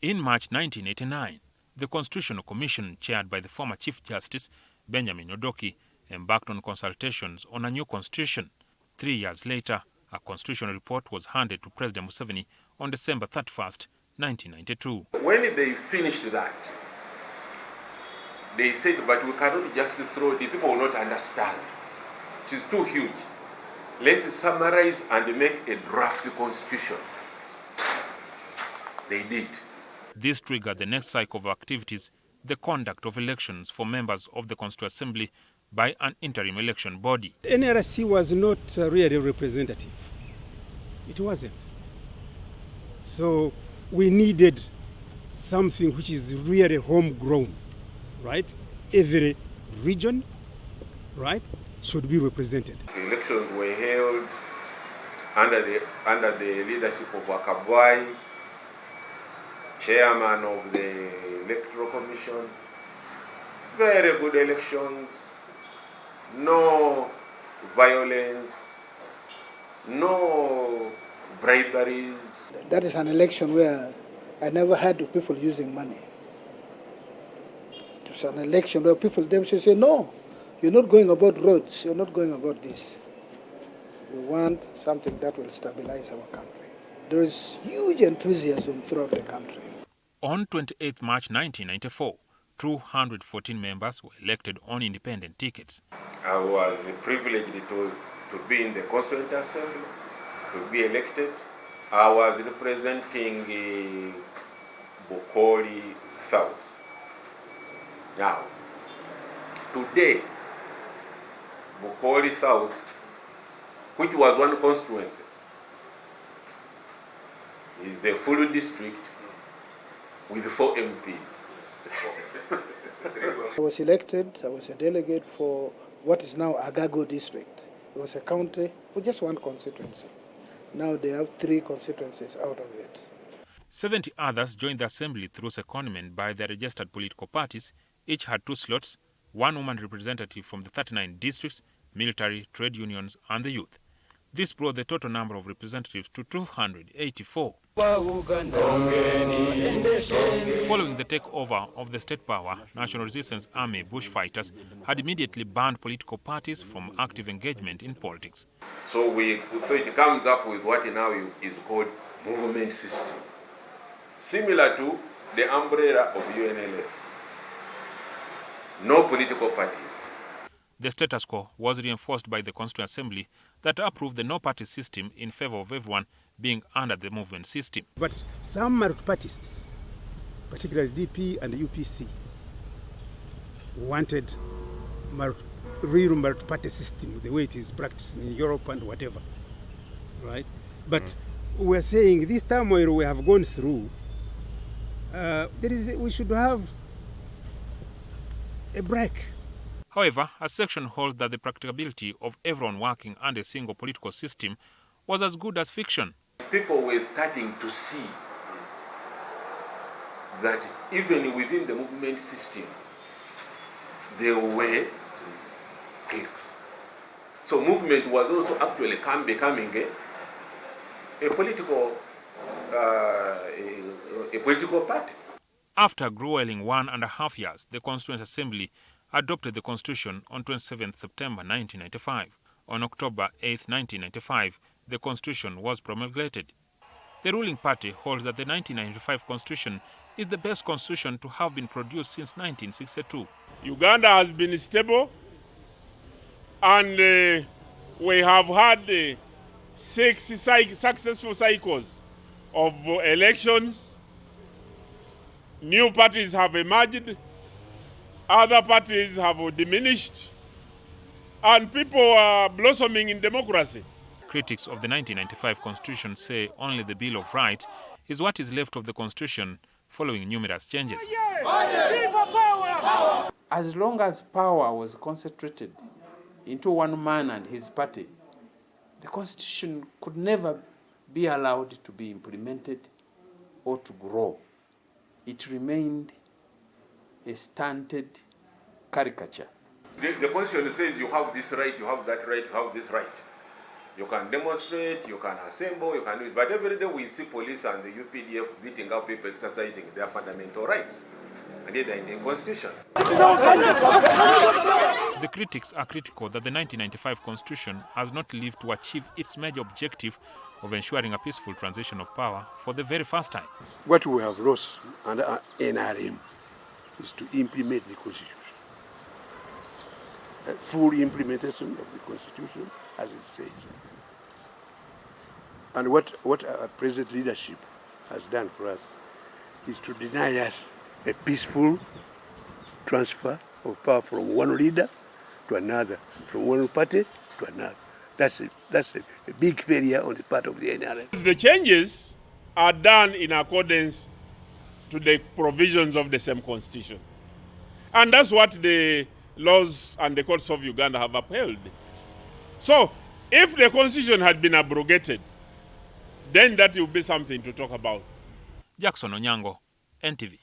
In March 1989, the Constitutional Commission, chaired by the former Chief Justice Benjamin Odoki, embarked on consultations on a new constitution. 3 years later, a constitutional report was handed to President Museveni on December 31st, 1992. When they finished that, they said, but we cannot just throw it, people will not understand. It is too huge. Let's summarize and make a draft constitution. They did. This triggered the next cycle of activities, the conduct of elections for members of the Constituent Assembly by an interim election body. NRC was not really representative. It wasn't. So we needed something which is really homegrown, right? Every region, right, should be represented. The elections were held under the leadership of Wakabwai, chairman of the Electoral Commission. Very good elections, no violence, no briberies. That is an election where I never heard of people using money. It was an election where people themselves say, no, you're not going about roads, you're not going about this. We want something that will stabilize our country. There is huge enthusiasm throughout the country. On 28 March 1994, 214 members were elected on independent tickets. I was privileged to be in the Constituent Assembly, to be elected. I was representing Bukoli South. Now, today, Bukoli South, which was one constituency, is a full district with 4 MPs. I was elected, I was a delegate for what is now Agago district. It was a county with just one constituency. Now they have 3 constituencies out of it. 70 others joined the assembly through secondment by the registered political parties. Each had 2 slots, 1 woman representative from the 39 districts, military, trade unions, and the youth. This brought the total number of representatives to 284. Following the takeover of the state power, National Resistance Army bushfighters had immediately banned political parties from active engagement in politics. So it comes up with what now is called movement system, similar to the umbrella of UNLF. No political parties. The status quo was reinforced by the Constituent Assembly that approved the no-party system in favor of everyone being under the movement system. But some multi-partists, particularly DP and UPC, wanted real multi-party system, the way it is practiced in Europe and whatever, right? But we're saying this turmoil we have gone through, we should have a break. However, a section holds that the practicability of everyone working under a single political system was as good as fiction. People were starting to see that even within the movement system, there were cliques. So movement was also actually becoming a political party. After grueling 1.5 years, the Constituent Assembly adopted the Constitution on 27 September 1995. On October 8, 1995, the Constitution was promulgated. The ruling party holds that the 1995 Constitution is the best Constitution to have been produced since 1962. Uganda has been stable, and we have had 6 successful cycles of elections. New parties have emerged. Other parties have diminished, and people are blossoming in democracy. Critics of the 1995 Constitution say only the Bill of Rights is what is left of the Constitution following numerous changes. As long as power was concentrated into one man and his party, the Constitution could never be allowed to be implemented or to grow. It remained a stunted caricature. The Constitution says you have this right, you have that right, you have this right. You can demonstrate, you can assemble, you can do it. But every day we see police and the UPDF beating up people exercising their fundamental rights. And yet they're in the Constitution. The critics are critical that the 1995 Constitution has not lived to achieve its major objective of ensuring a peaceful transition of power for the very first time. What we have lost under NRM is to implement the Constitution. A full implementation of the Constitution as it says. And what our present leadership has done for us is to deny us a peaceful transfer of power from one leader to another, from one party to another. That's a big failure on the part of the NRC. The changes are done in accordance to the provisions of the same Constitution. And that's what the laws and the courts of Uganda have upheld. So, if the Constitution had been abrogated, then that would be something to talk about. Jackson Onyango, NTV.